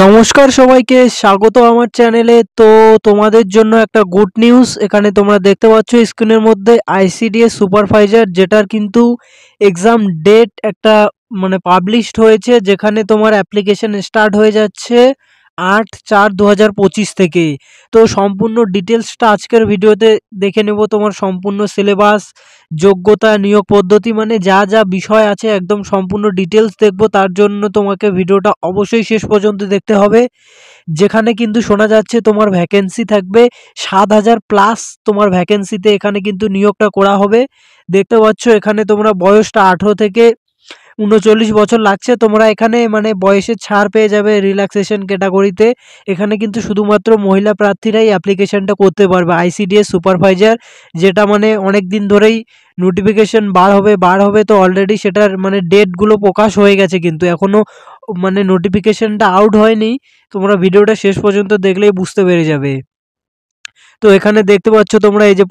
নমস্কার সবাইকে স্বাগত আমার চ্যানেলে। তো তোমাদের জন্য একটা গুড নিউজ। এখানে তোমরা দেখতে পাচ্ছ স্ক্রিনের মধ্যে আইসিডিএস সুপারভাইজার, যেটার কিন্তু এক্সাম ডেট একটা পাবলিশড হয়েছে, যেখানে তোমার অ্যাপ্লিকেশন স্টার্ট হয়ে যাচ্ছে 8/4/2025 থেকে। তো সম্পূর্ণ ডিটেলসটা আজকের ভিডিওতে দেখে নেব। তোমার সম্পূর্ণ সিলেবাস, যোগ্যতা, নিয়োগ পদ্ধতি, যা যা বিষয় আছে একদম সম্পূর্ণ ডিটেলস দেখবো। তার জন্য তোমাকে ভিডিওটা অবশ্যই শেষ পর্যন্ত দেখতে হবে। যেখানে কিন্তু শোনা যাচ্ছে তোমার ভ্যাকেন্সি থাকবে 7,000 প্লাস। তোমার ভ্যাকেন্সিতে এখানে কিন্তু নিয়োগটা করা হবে। দেখতে পাচ্ছ এখানে তোমরা বয়সটা 18 থেকে 39 বছর লাগছে। তোমরা এখানে বয়সের ছাড় পেয়ে যাবে রিল্যাক্সেশন ক্যাটাগরিতে। এখানে কিন্তু শুধুমাত্র মহিলা প্রার্থীরাই অ্যাপ্লিকেশনটা করতে পারবে আইসিডিএস সুপারভাইজার, যেটা অনেক দিন ধরেই নোটিফিকেশন বার হবে। তো অলরেডি সেটার ডেটগুলো প্রকাশ হয়ে গেছে, কিন্তু এখনও নোটিফিকেশনটা আউট হয়নি। তোমরা ভিডিওটা শেষ পর্যন্ত দেখলেই বুঝতে পেরে যাবে। তো এখানে দেখতে পাচ্ছ তোমরা এই যে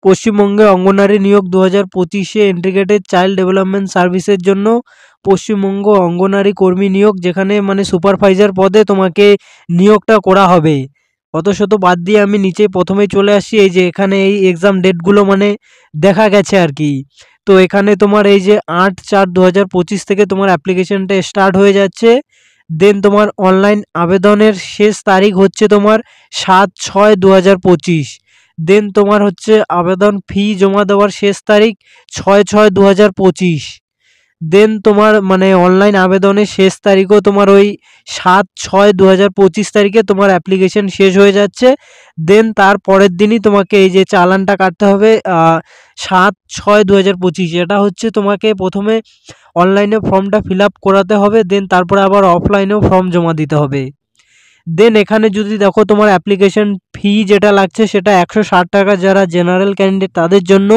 পশ্চিমবঙ্গে অঙ্গনারী নিয়োগ 2025-এ ইন্টিগ্রেটেড চাইল্ড ডেভেলপমেন্ট সার্ভিসের জন্য পশ্চিমবঙ্গ অঙ্গনারী কর্মী নিয়োগ, যেখানে সুপারভাইজার পদে তোমাকে নিয়োগটা করা হবে। অত শত বাদ দিয়ে আমি নিচে প্রথমেই চলে আসি। এই যে এখানে এই এক্সাম ডেটগুলো দেখা গেছে আর কি। তো এখানে তোমার এই যে 8/4/2025 থেকে তোমার অ্যাপ্লিকেশনটা স্টার্ট হয়ে যাচ্ছে। দেন তোমার অনলাইন আবেদনের শেষ তারিখ হচ্ছে তোমার 7/6/2025। দেন তোমার হচ্ছে আবেদন ফি জমা দেওয়ার শেষ তারিখ 6/6/2025। দেন তোমার অনলাইন আবেদনের শেষ তারিখও তোমার ওই 7/6/2025 তারিখে তোমার অ্যাপ্লিকেশন শেষ হয়ে যাচ্ছে। দেন তার পরের দিনই তোমাকে এই যে চালানটা কাটতে হবে 7/6/2025। এটা হচ্ছে তোমাকে প্রথমে অনলাইনে ফর্মটা ফিল আপ করাতে হবে, দেন তারপরে আবার অফলাইনেও ফর্ম জমা দিতে হবে। দেন এখানে যদি দেখো তোমার অ্যাপ্লিকেশন ফি যেটা লাগছে সেটা 160 টাকা, যারা জেনারেল ক্যান্ডিডেট তাদের জন্য,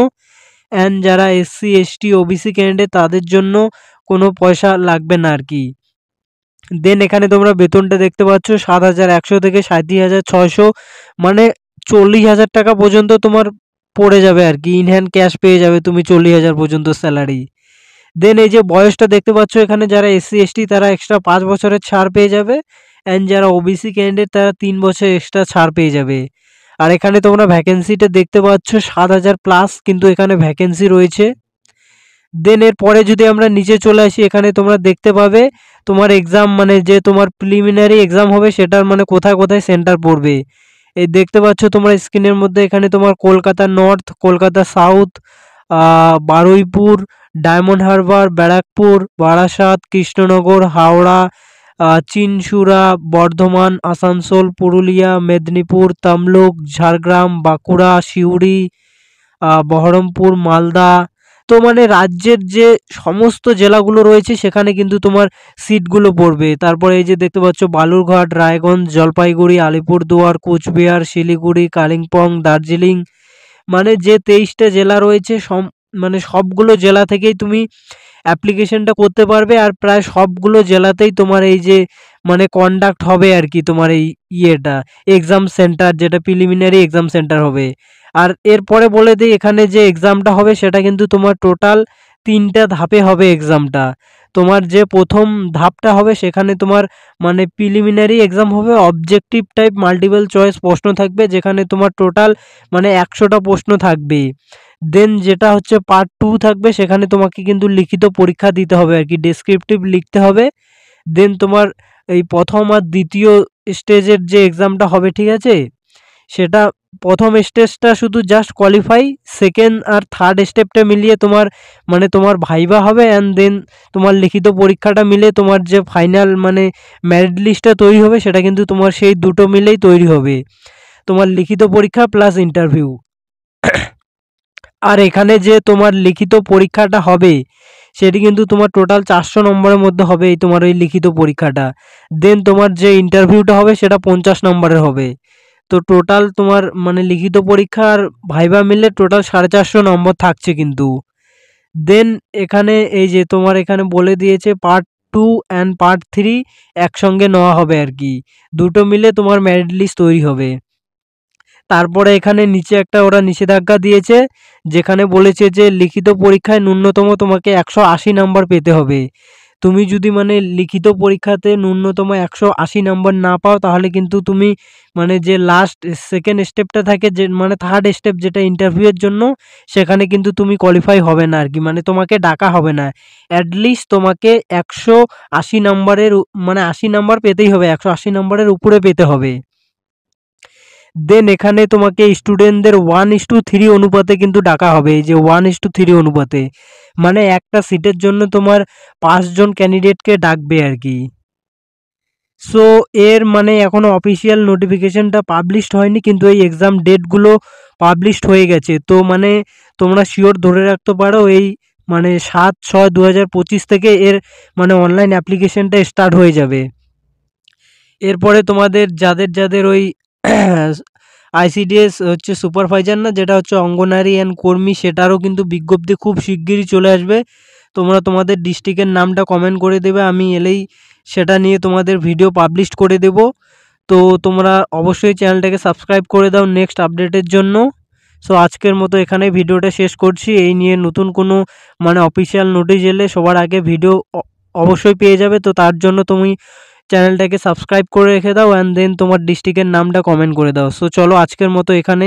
অ্যান্ড যারা এসসি এসটি ওবিসি ক্যান্ডিডেট তাদের জন্য কোনো পয়সা লাগবে না আর কি। দেন এখানে তোমরা বেতনটা দেখতে পাচ্ছ 7,100 থেকে 37,600, 40,000 টাকা পর্যন্ত তোমার পড়ে যাবে আর কি। ইন হ্যান্ড ক্যাশ পেয়ে যাবে তুমি 40,000 পর্যন্ত স্যালারি। দেন এই যে বয়সটা দেখতে পাচ্ছ, এখানে যারা এসসি এসটি তারা এক্সট্রা 5 বছরের ছাড় পেয়ে যাবে, অ্যান্ড যারা ওবিসি ক্যান্ডিডেট তারা 3 বছর এক্সট্রা ছাড় পেয়ে যাবে। আর এখানে তোমরা ভ্যাকেন্সিটা দেখতে পাচ্ছ 7,000 প্লাস কিন্তু এখানে ভ্যাকেন্সি রয়েছে। দেন এর পরে যদি আমরা নিচে চলে আসি, এখানে তোমরা দেখতে পাবে তোমার এক্সাম যে তোমার প্রিলিমিনারি এক্সাম হবে সেটার কোথায় কোথায় সেন্টার পড়বে। এই দেখতে পাচ্ছ তোমরা স্ক্রিনের মধ্যে, এখানে তোমার Kolkata north, Kolkata south, Baruipur, diamond Harbour, Barrackpore, Barasat, Krishnanagar, Howrah, Chinsurah, Bardhaman, Asansol, Purulia, Medinipur, Tamluk, Jhargram, Bankura, Suri, Baharampur, Malda. তো রাজ্যের যে সমস্ত জেলাগুলো রয়েছে সেখানে কিন্তু তোমার সিটগুলো পড়বে। তারপরে এই যে দেখতে পাচ্ছ বালুরঘাট, রায়গঞ্জ, জলপাইগুড়ি, আলিপুরদুয়ার, কোচবিহার, শিলিগুড়ি, কালিম্পং, দার্জিলিং, যে 23টা জেলা রয়েছে সবগুলো জেলা থেকেই তুমি অ্যাপ্লিকেশনটা করতে পারবে। আর প্রায় সবগুলো জেলাতেই তোমার এই যে কন্ডাক্ট হবে আর কি তোমার এই ইয়েটা এক্সাম সেন্টার, যেটা প্রিলিমিনারি এক্সাম সেন্টার হবে। আর এরপরে বলে দিই, এখানে যে এক্সামটা হবে সেটা কিন্তু তোমার টোটাল 3টা ধাপে হবে এক্সামটা। তোমার যে প্রথম ধাপটা হবে সেখানে তোমার প্রিলিমিনারি এক্সাম হবে, অবজেক্টিভ টাইপ মাল্টিপল চয়েস প্রশ্ন থাকবে, যেখানে তোমার টোটাল 100টা প্রশ্ন থাকবে। দেন যেটা হচ্ছে পার্ট 2 থাকবে, সেখানে তোমাকে কিন্তু লিখিত পরীক্ষা দিতে হবে আর কি, ডেসক্রিপটিভ লিখতে হবে। দেন তোমার এই প্রথম আর দ্বিতীয় স্টেজের যে এক্সামটা হবে, ঠিক আছে, সেটা প্রথম স্টেজটা শুধু জাস্ট কোয়ালিফাই, সেকেন্ড আর থার্ড স্টেপটা মিলিয়ে তোমার তোমার ভাইভা হবে, অ্যান্ড দেন তোমার লিখিত পরীক্ষাটা মিলে তোমার যে ফাইনাল মেরিট লিস্টটা তৈরি হবে সেটা কিন্তু তোমার সেই দুটো মিলেই তৈরি হবে, তোমার লিখিত পরীক্ষা প্লাস ইন্টারভিউ। আর এখানে যে তোমার লিখিত পরীক্ষাটা হবে সেটি কিন্তু তোমার টোটাল 400 নম্বরের মধ্যে হবে এই তোমার ওই লিখিত পরীক্ষাটা। দেন তোমার যে ইন্টারভিউটা হবে সেটা 50 নম্বরের হবে। তো টোটাল তোমার লিখিত পরীক্ষা আর ভাইভা মিলে টোটাল 450 নম্বর থাকছে কিন্তু। দেন এখানে এই যে তোমার এখানে বলে দিয়েছে পার্ট 2 অ্যান্ড পার্ট 3 একসঙ্গে নেওয়া হবে আর কি, দুটো মিলে তোমার মেরিট লিস্ট তৈরি হবে। তারপরে এখানে নিচে একটা ওরা নিষেধাজ্ঞা দিয়েছে, যেখানে বলেছে যে লিখিত পরীক্ষায় ন্যূনতম তোমাকে 180 নাম্বার পেতে হবে। তুমি যদি মানে লিখিত পরীক্ষাতে ন্যূনতম 180 নাম্বার না পাও তাহলে কিন্তু তুমি মানে যে লাস্ট সেকেন্ড স্টেপটা থাকে, যে মানে থার্ড স্টেপ যেটা ইন্টারভিউয়ের জন্য, সেখানে কিন্তু তুমি কোয়ালিফাই হবে না আর কি, মানে তোমাকে ডাকা হবে না। অ্যাটলিস্ট তোমাকে 180 নাম্বারের মানে 80 নাম্বার পেতেই হবে, 180 নাম্বারের উপরে পেতে হবে। দেন এখানে তোমাকে স্টুডেন্টদের 1:3 অনুপাতে কিন্তু ডাকা হবে, এই যে 1:3 অনুপাতে, মানে একটা সিটের জন্য তোমার 5 জন ক্যান্ডিডেটকে ডাকবে আর কি। সো এর মানে এখনো অফিসিয়াল নোটিফিকেশনটা পাবলিশড হয়নি, কিন্তু এই এক্সাম ডেটগুলো পাবলিশড হয়ে গেছে। তো মানে তোমরা শিওর ধরে রাখতে পারো এই মানে 7/6/2025 থেকে এর মানে অনলাইন অ্যাপ্লিকেশনটা স্টার্ট হয়ে যাবে। এরপরে তোমাদের যাদের ওই আইসিডিএস হচ্ছে সুপারভাইজার না, যেটা হচ্ছে অঙ্গনারী অ্যান্ড কর্মী, সেটারও কিন্তু বিজ্ঞপ্তি খুব শিগগিরই চলে আসবে। তোমরা তোমাদের ডিস্ট্রিক্টের নামটা কমেন্ট করে দেবে, আমি এলেই সেটা নিয়ে তোমাদের ভিডিও পাবলিশ করে দেব। তো তোমরা অবশ্যই চ্যানেলটাকে সাবস্ক্রাইব করে দাও নেক্সট আপডেটের জন্য। সো আজকের মতো এখানে ভিডিওটা শেষ করছি। এই নিয়ে নতুন কোনো মানে অফিসিয়াল নোটিশ এলে সবার আগে ভিডিও অবশ্যই পেয়ে যাবে। তো তার জন্য তুমি চ্যানেলটাকে সাবস্ক্রাইব করে রেখে দাও অ্যান্ড দেন তোমার ডিস্ট্রিক্টের নামটা কমেন্ট করে দাও। সো চলো আজকের মতো এখানে